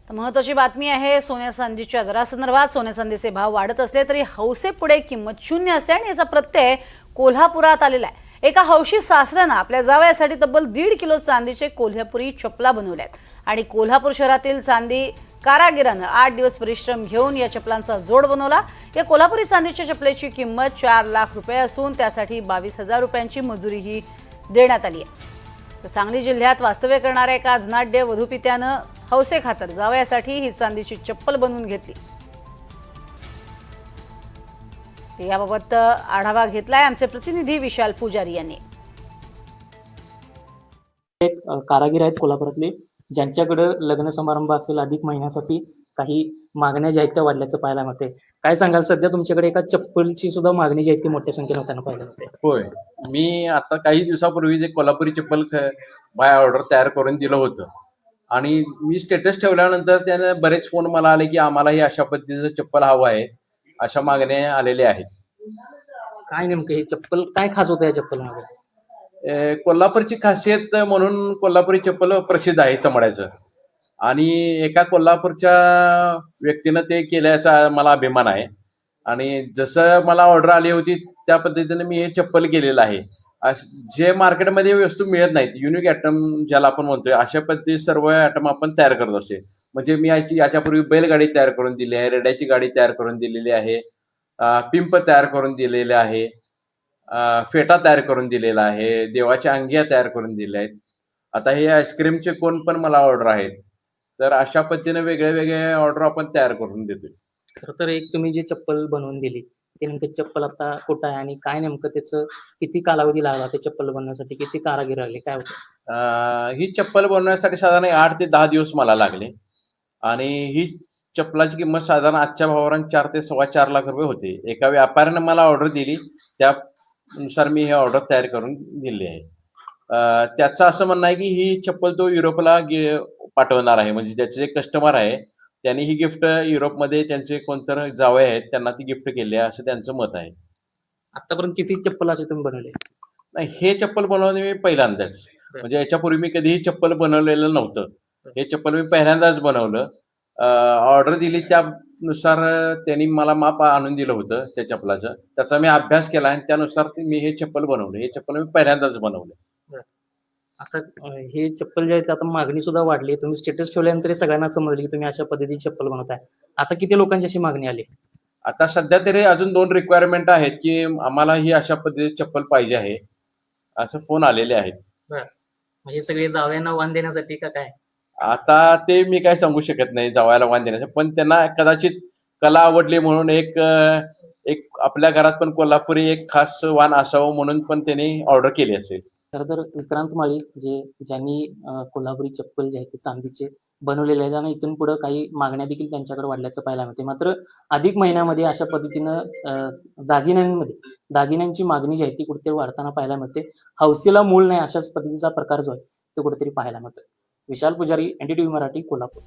तर महत्त्वाची बातमी आहे सोन्या चांदीच्या दरासंदर्भात. सोन्या चांदीचे भाव वाढत असले तरी हौसेपुढे किंमत शून्य असते आणि याचा प्रत्यय कोल्हापुरात आलेला आहे. एका हौशी सासऱ्यानं आपल्या जावयासाठी तब्बल 1.5 किलो चांदीचे कोल्हापुरी चपला बनवल्या आहेत आणि कोल्हापूर शहरातील चांदी कारागिरानं 8 दिवस परिश्रम घेऊन या चपलांचा जोड बनवला. या कोल्हापुरी चांदीच्या चपलेची किंमत 4 लाख रुपये असून त्यासाठी 22,000 रुपयांची मजुरीही देण्यात आली आहे. तर सांगली जिल्ह्यात वास्तव्य करणाऱ्या एका धनाढ्य वधूपित्यानं हौसे खातर जावयासाठी ही चांदीची चप्पल बनवून घेतली. याबाबत आढावा घेतलाय आमचे प्रतिनिधी विशाल पुजारी यांनी. एक कारागीर आहेत कोल्हापुरातले, ज्यांच्याकडे लग्न समारंभ असेल अधिक महिन्यासाठी काही मागण्या ज्या आहेत त्या वाढल्याचं पाहायला मिळते. काय सांगाल, सध्या तुमच्याकडे एका चप्पलची सुद्धा मागणी जी आहे ती मोठ्या संख्येने होताना पाहायला मिळते? होय, मी आता काही दिवसापूर्वी जे कोल्हापुरी चप्पल बाय ऑर्डर तयार करून दिलं होतं आणि मी स्टेटस ठेवल्यानंतर त्याने बरेच फोन मला आले की आम्हालाही अशा पद्धतीचं चप्पल हवं आहे, अशा मागण्या आलेल्या आहेत. काय नेमकं हे चप्पल काय खास होतं या चप्पलमध्ये? कोल्हापूरची खासियत म्हणून कोल्हापुरी चप्पल प्रसिद्ध आहे चमड्याचं, आणि एका कोल्हापूरच्या व्यक्तीनं ते केल्याचा मला अभिमान आहे. आणि जसं मला ऑर्डर आली होती त्या पद्धतीने मी हे चप्पल केलेलं आहे. जे मार्केटमध्ये वस्तू मिळत नाहीत, युनिक आयटम ज्याला आपण म्हणतोय, अशा पद्धती सर्व आयटम आपण तयार करत असते. म्हणजे मी याच्यापूर्वी बैलगाडी तयार करून दिली आहे, रेड्याची गाडी तयार करून दिलेली आहे, पिंप तयार करून दिलेले आहे, फेटा तयार करून दिलेला आहे, देवाच्या अंगिया तयार करून दिल्या आहेत. आता हे आईस्क्रीमचे कोण पण मला ऑर्डर आहेत. तर अशा पद्धतीने वेगळे वेगळे ऑर्डर आपण तयार करून देतोय. खरं तर एक तुम्ही जी चप्पल बनवून दिली ते नेमकं चप्पल आता कुठं आहे आणि काय नेमकं त्याचं किती कालावधी लागला ते चप्पल बनवण्यासाठी, किती कारागीर लागले, काय होतं? ही चप्पल बनवण्यासाठी साधारण 8 ते 10 दिवस मला लागले आणि ही चप्पलाची किंमत साधारण आजच्या भावावरून 4 ते 4.25 लाख रुपये होते. एका व्यापाऱ्यानं मला ऑर्डर दिली, त्यानुसार मी ही ऑर्डर तयार करून दिली आहे. त्याचं असं म्हणणं आहे की ही चप्पल तो युरोपला पाठवणार आहे. म्हणजे त्याचे जे कस्टमर आहे त्यांनी ही गिफ्ट युरोपमध्ये त्यांचे कोणतर जावई आहेत त्यांना ती गिफ्ट केली आहे, असं त्यांचं मत आहे. आतापर्यंत किती चप्पल असे तुम्ही बनवले? नाही, हे चप्पल बनवणे मी पहिल्यांदाच. म्हणजे याच्यापूर्वी मी कधीही चप्पल बनवलेलं नव्हतं. हे चप्पल मी पहिल्यांदाच बनवलं. ऑर्डर दिली त्यानुसार त्यांनी मला माप आणून दिलं होतं त्या चप्पलाचं. त्याचा मी अभ्यास केला आणि त्यानुसार मी हे चप्पल बनवलं. हे चप्पल मी पहिल्यांदाच बनवलं. आता हे चप्पल जे आहे ते आता मागणी सुद्धा वाढली. तुम्ही स्टेटस ठेवल्यानंतर हे सगळ्यांना समजलं की तुम्ही अशा पद्धतीची चप्पल बनवताय. आता किती लोकांची अशी मागणी आली? आता सध्या तरी अजून 2 रिक्वायरमेंट आहेत की आम्हाला ही अशा पद्धतीची चप्पल पाहिजे आहे, असं फोन आलेले आहेत. म्हणजे सगळे जावयांना वाण देण्यासाठी का काय? आता ते मी काय सांगू शकत नाही जावयाला वाण देण्याचं, पण त्यांना कदाचित कला आवडली म्हणून एक एक आपल्या घरात पण कोल्हापुरी एक खास वाण असावं म्हणून पण त्यांनी ऑर्डर केली असेल. खरं तर विक्रांत माळी ज्यांनी कोल्हापुरी चप्पल जे आहे ते चांदीचे बनवलेले आहे आणि इथून पुढे काही मागण्या देखील त्यांच्याकडे वाढल्याचं पाहायला मिळते. मात्र अधिक महिन्यामध्ये अशा पद्धतीनं दागिन्यांची मागणी जी आहे ती कुठेतरी वाढताना पाहायला मिळते. हौसेला मूळ नाही अशाच पद्धतीचा प्रकार जो आहे तो कुठेतरी पाहायला मिळतो. विशाल पुजारी, NDTV मराठी, कोल्हापूर.